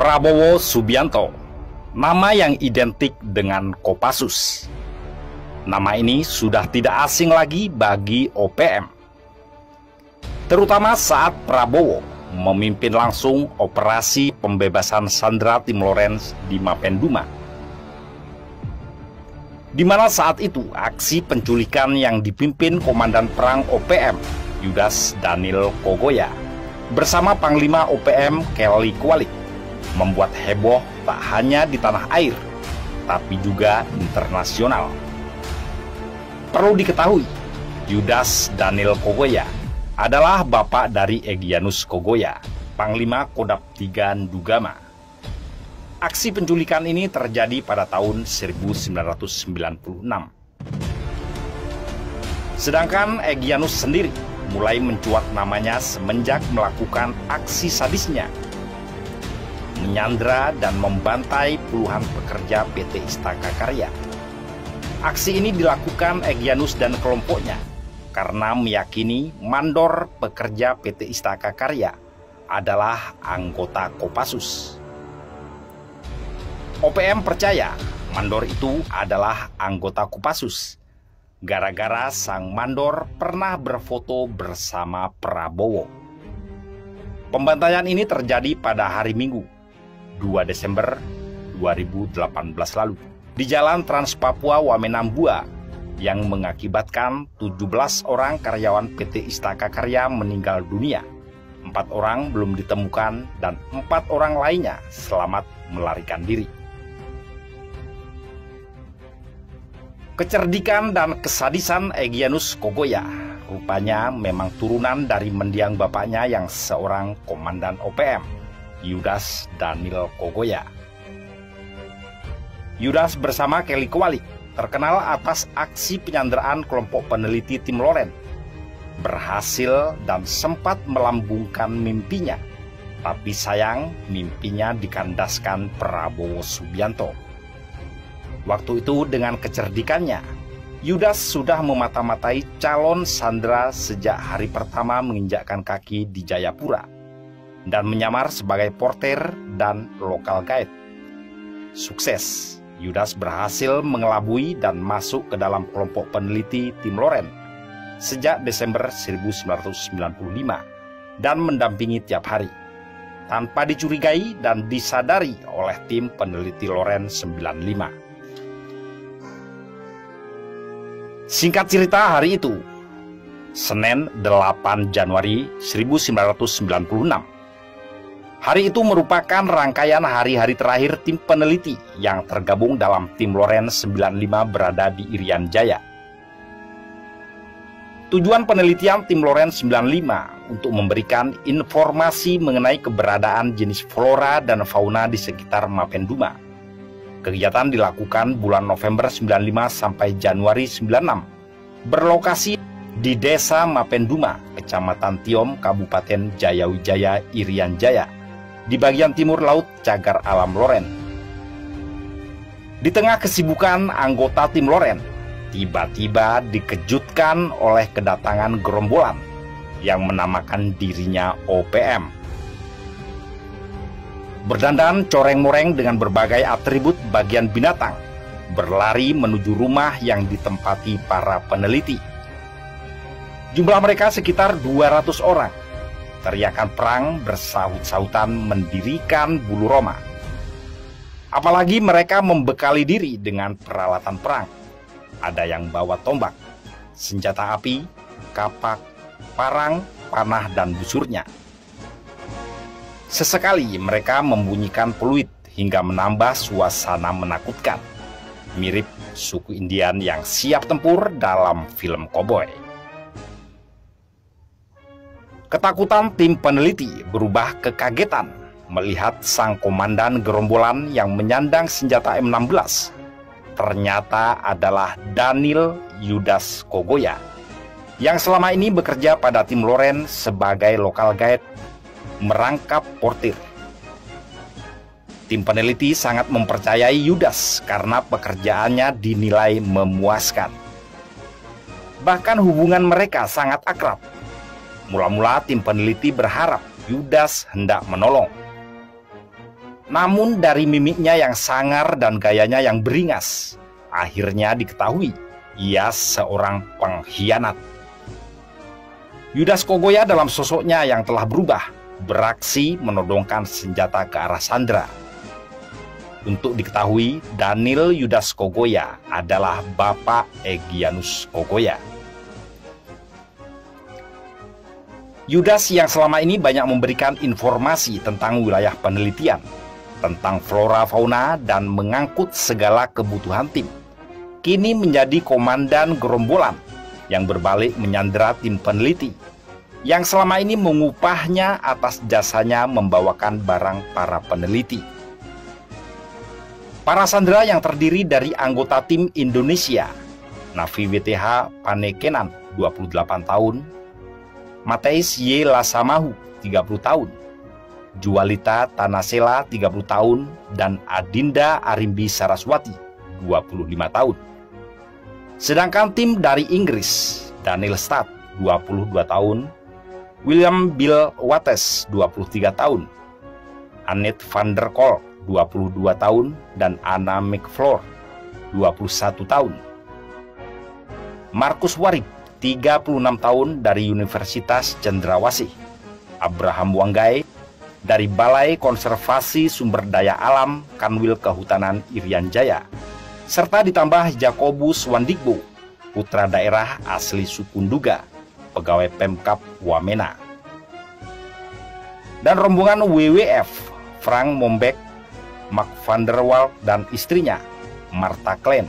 Prabowo Subianto, nama yang identik dengan Kopassus. Nama ini sudah tidak asing lagi bagi OPM, terutama saat Prabowo memimpin langsung operasi pembebasan sandera Tim Lawrence di Mapenduma, di mana saat itu aksi penculikan yang dipimpin Komandan Perang OPM Yudas Daniel Kogoya bersama Panglima OPM Kelly Kualik membuat heboh tak hanya di tanah air, tapi juga internasional. Perlu diketahui, Yudas Daniel Kogoya adalah bapak dari Egyanus Kogoya, Panglima Kodam 3 Ndugama. Aksi penculikan ini terjadi pada tahun 1996. Sedangkan Egyanus sendiri mulai mencuat namanya semenjak melakukan aksi sadisnya menyandra dan membantai puluhan pekerja PT Istaka Karya. Aksi ini dilakukan Egyanus dan kelompoknya karena meyakini mandor pekerja PT Istaka Karya adalah anggota Kopassus. OPM percaya mandor itu adalah anggota Kopassus gara-gara sang mandor pernah berfoto bersama Prabowo. Pembantaian ini terjadi pada hari Minggu 2 Desember 2018 lalu di Jalan Trans Papua Wamenambua yang mengakibatkan 17 orang karyawan PT Istaka Karya meninggal dunia, 4 orang belum ditemukan dan 4 orang lainnya selamat melarikan diri. Kecerdikan dan kesadisan Egyanus Kogoya rupanya memang turunan dari mendiang bapaknya yang seorang komandan OPM, Yudas Daniel Kogoya. Yudas bersama Kelly Kualik terkenal atas aksi penyanderaan kelompok peneliti Tim Lawrence, berhasil dan sempat melambungkan mimpinya, tapi sayang mimpinya dikandaskan Prabowo Subianto. Waktu itu dengan kecerdikannya, Yudas sudah memata-matai calon sandera sejak hari pertama menginjakkan kaki di Jayapura dan menyamar sebagai porter dan lokal guide. Sukses, Yudas berhasil mengelabui dan masuk ke dalam kelompok peneliti Tim Lawrence sejak Desember 1995 dan mendampingi tiap hari, tanpa dicurigai dan disadari oleh tim peneliti Lawrence 95. Singkat cerita, hari itu, Senin 8 Januari 1996, hari itu merupakan rangkaian hari-hari terakhir tim peneliti yang tergabung dalam Tim Lawrence 95 berada di Irian Jaya. Tujuan penelitian Tim Lawrence 95 untuk memberikan informasi mengenai keberadaan jenis flora dan fauna di sekitar Mapenduma. Kegiatan dilakukan bulan November 95 sampai Januari 96, berlokasi di Desa Mapenduma, Kecamatan Tiom, Kabupaten Jayawijaya, Irian Jaya, di bagian timur Laut Cagar Alam Lawrence. Di tengah kesibukan anggota Tim Lawrence, tiba-tiba dikejutkan oleh kedatangan gerombolan yang menamakan dirinya OPM. Berdandan coreng-moreng dengan berbagai atribut bagian binatang, berlari menuju rumah yang ditempati para peneliti. Jumlah mereka sekitar 200 orang. Teriakan perang bersaut-sautan mendirikan bulu roma. Apalagi mereka membekali diri dengan peralatan perang. Ada yang bawa tombak, senjata api, kapak, parang, panah, dan busurnya. Sesekali mereka membunyikan peluit hingga menambah suasana menakutkan, mirip suku Indian yang siap tempur dalam film koboi. Ketakutan tim peneliti berubah kekagetan melihat sang komandan gerombolan yang menyandang senjata M16 ternyata adalah Daniel Yudas Kogoya yang selama ini bekerja pada Tim Lawrence sebagai lokal guide merangkap portir. Tim peneliti sangat mempercayai Yudas karena pekerjaannya dinilai memuaskan. Bahkan hubungan mereka sangat akrab. Mula-mula tim peneliti berharap Yudas hendak menolong. Namun dari mimiknya yang sangar dan gayanya yang beringas, akhirnya diketahui ia seorang pengkhianat. Yudas Kogoya dalam sosoknya yang telah berubah, beraksi menodongkan senjata ke arah Sandra. Untuk diketahui, Daniel Yudas Kogoya adalah bapak Egyanus Kogoya. Yudas yang selama ini banyak memberikan informasi tentang wilayah penelitian, tentang flora fauna dan mengangkut segala kebutuhan tim, kini menjadi komandan gerombolan yang berbalik menyandera tim peneliti yang selama ini mengupahnya atas jasanya membawakan barang para peneliti. Para sandera yang terdiri dari anggota tim Indonesia, Navi WTH Panekenan 28 tahun, Mateis Y. Lasamahu 30 tahun, Jualita Tanasela 30 tahun, dan Adinda Arimbi Saraswati 25 tahun. Sedangkan tim dari Inggris, Daniel Stad 22 tahun, William Bill Wates 23 tahun, Annette van der Kolk 22 tahun, dan Anna McFlor 21 tahun. Markus Warib 36 tahun dari Universitas Cendrawasih, Abraham Wanggai dari Balai Konservasi Sumber Daya Alam Kanwil Kehutanan Irian Jaya, serta ditambah Jakobus Wandigbo, putra daerah asli Sukunduga, pegawai Pemkap Wamena. Dan rombongan WWF, Frank Mombek, Mark van der Wal dan istrinya, Martha Klein.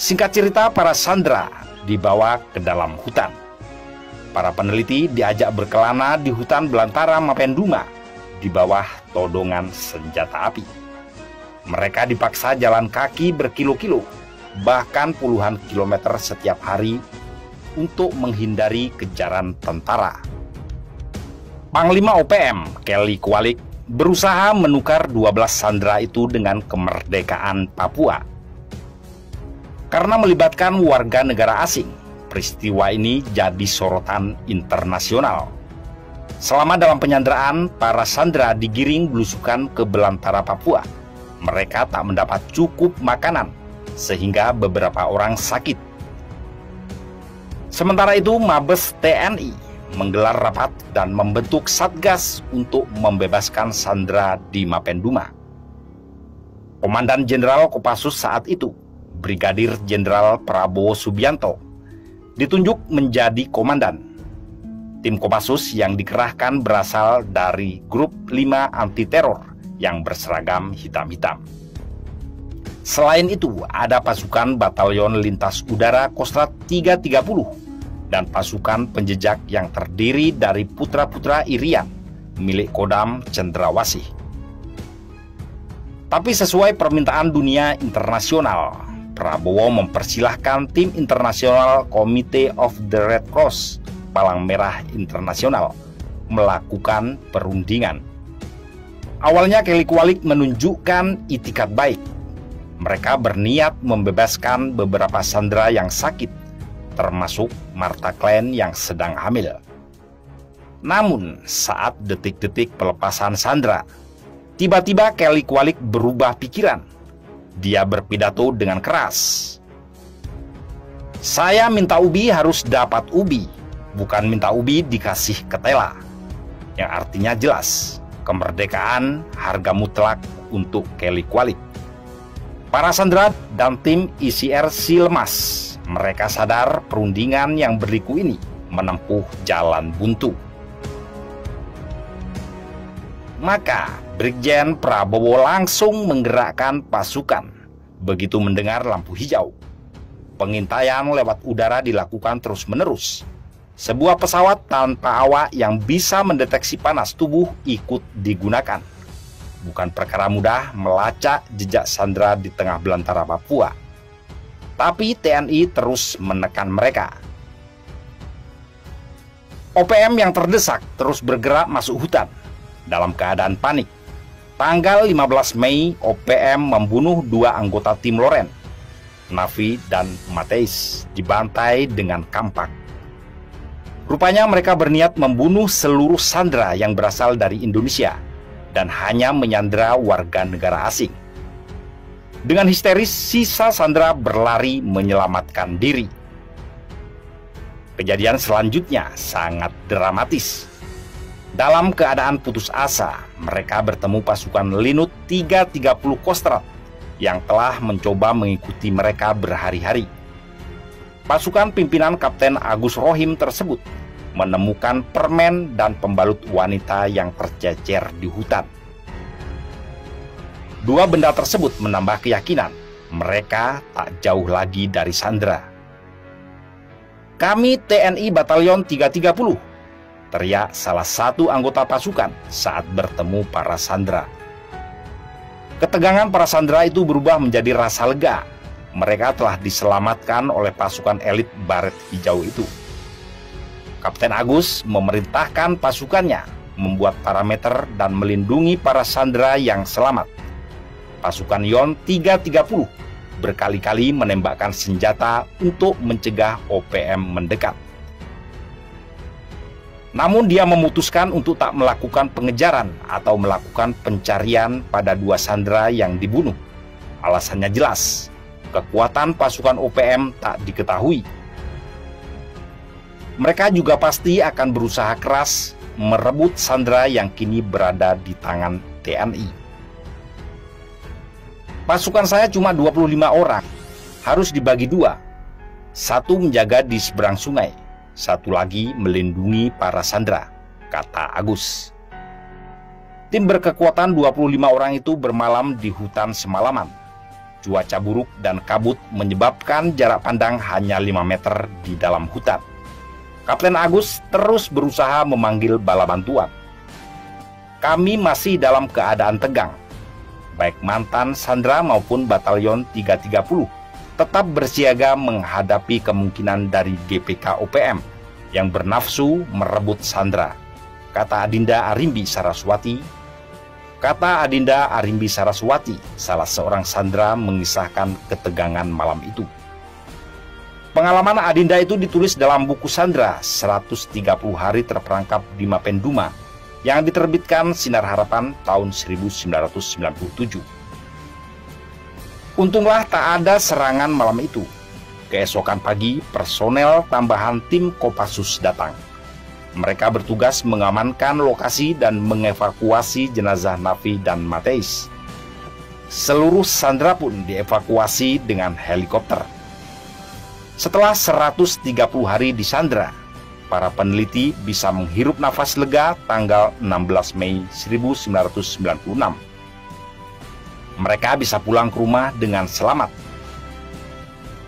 Singkat cerita, para sandera dibawa ke dalam hutan. Para peneliti diajak berkelana di hutan belantara Mapenduma di bawah todongan senjata api. Mereka dipaksa jalan kaki berkilo-kilo, bahkan puluhan kilometer setiap hari untuk menghindari kejaran tentara. Panglima OPM, Kelly Kualik, berusaha menukar 12 sandera itu dengan kemerdekaan Papua. Karena melibatkan warga negara asing, peristiwa ini jadi sorotan internasional. Selama dalam penyanderaan, para sandera digiring belusukan ke belantara Papua. Mereka tak mendapat cukup makanan, sehingga beberapa orang sakit. Sementara itu, Mabes TNI menggelar rapat dan membentuk satgas untuk membebaskan sandera di Mapenduma. Komandan Jenderal Kopassus saat itu, Brigadir Jenderal Prabowo Subianto, ditunjuk menjadi komandan. Tim Kopassus yang dikerahkan berasal dari Grup 5 Anti Teror yang berseragam hitam-hitam. Selain itu, ada pasukan Batalion Lintas Udara Kostrat 330 dan pasukan penjejak yang terdiri dari putra-putra Irian milik Kodam Cendrawasih. Tapi sesuai permintaan dunia internasional, Prabowo mempersilahkan tim internasional Committee of the Red Cross Palang Merah Internasional melakukan perundingan. Awalnya Kelly Kualik menunjukkan itikat baik. Mereka berniat membebaskan beberapa sandera yang sakit, termasuk Martha Klein yang sedang hamil. Namun saat detik-detik pelepasan sandera, tiba-tiba Kelly Kualik berubah pikiran. Dia berpidato dengan keras. "Saya minta ubi harus dapat ubi, bukan minta ubi dikasih ketela." Yang artinya jelas, kemerdekaan harga mutlak untuk Kelly Kualik. Para sandera dan tim ICRC lemas. Mereka sadar perundingan yang berliku ini menempuh jalan buntu. Maka Brigjen Prabowo langsung menggerakkan pasukan. Begitu mendengar lampu hijau, pengintaian lewat udara dilakukan terus-menerus. Sebuah pesawat tanpa awak yang bisa mendeteksi panas tubuh ikut digunakan. Bukan perkara mudah melacak jejak sandera di tengah belantara Papua. Tapi TNI terus menekan mereka. OPM yang terdesak terus bergerak masuk hutan dalam keadaan panik. Tanggal 15 Mei, OPM membunuh 2 anggota tim Loren, Navi dan Mateis, dibantai dengan kampak. Rupanya mereka berniat membunuh seluruh sandera yang berasal dari Indonesia dan hanya menyandera warga negara asing. Dengan histeris, sisa sandera berlari menyelamatkan diri. Kejadian selanjutnya sangat dramatis. Dalam keadaan putus asa, mereka bertemu pasukan Linut 330 Kostrad yang telah mencoba mengikuti mereka berhari-hari. Pasukan pimpinan Kapten Agus Rohim tersebut menemukan permen dan pembalut wanita yang tercecer di hutan. Dua benda tersebut menambah keyakinan mereka tak jauh lagi dari sandera. "Kami TNI Batalion 330, teriak salah satu anggota pasukan saat bertemu para sandera. Ketegangan para sandera itu berubah menjadi rasa lega. Mereka telah diselamatkan oleh pasukan elit baret hijau itu. Kapten Agus memerintahkan pasukannya membuat parameter dan melindungi para sandera yang selamat. Pasukan Yon 330 berkali-kali menembakkan senjata untuk mencegah OPM mendekat. Namun dia memutuskan untuk tak melakukan pengejaran atau melakukan pencarian pada dua sandera yang dibunuh. Alasannya jelas, kekuatan pasukan OPM tak diketahui. Mereka juga pasti akan berusaha keras merebut sandera yang kini berada di tangan TNI. Pasukan saya cuma 25 orang, harus dibagi dua. Satu menjaga di seberang sungai, satu lagi melindungi para sandera, kata Agus. Tim berkekuatan 25 orang itu bermalam di hutan semalaman. Cuaca buruk dan kabut menyebabkan jarak pandang hanya 5 meter di dalam hutan. Kapten Agus terus berusaha memanggil bala bantuan. Kami masih dalam keadaan tegang. Baik mantan sandera maupun Batalion 330 tetap bersiaga menghadapi kemungkinan dari GPK OPM yang bernafsu merebut sandera, kata Adinda Arimbi Saraswati. Kata Adinda Arimbi Saraswati, salah seorang sandera, mengisahkan ketegangan malam itu. Pengalaman Adinda itu ditulis dalam buku Sandera 130 Hari Terperangkap di Mapenduma yang diterbitkan Sinar Harapan tahun 1997. Untunglah tak ada serangan malam itu. Keesokan pagi, personel tambahan tim Kopassus datang. Mereka bertugas mengamankan lokasi dan mengevakuasi jenazah Nafi dan Mateis. Seluruh sandera pun dievakuasi dengan helikopter. Setelah 130 hari di sandera, para peneliti bisa menghirup nafas lega tanggal 16 Mei 1996. Mereka bisa pulang ke rumah dengan selamat.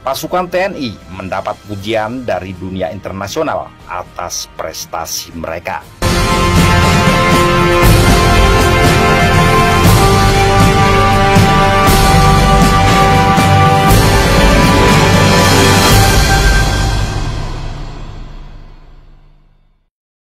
Pasukan TNI mendapat pujian dari dunia internasional atas prestasi mereka.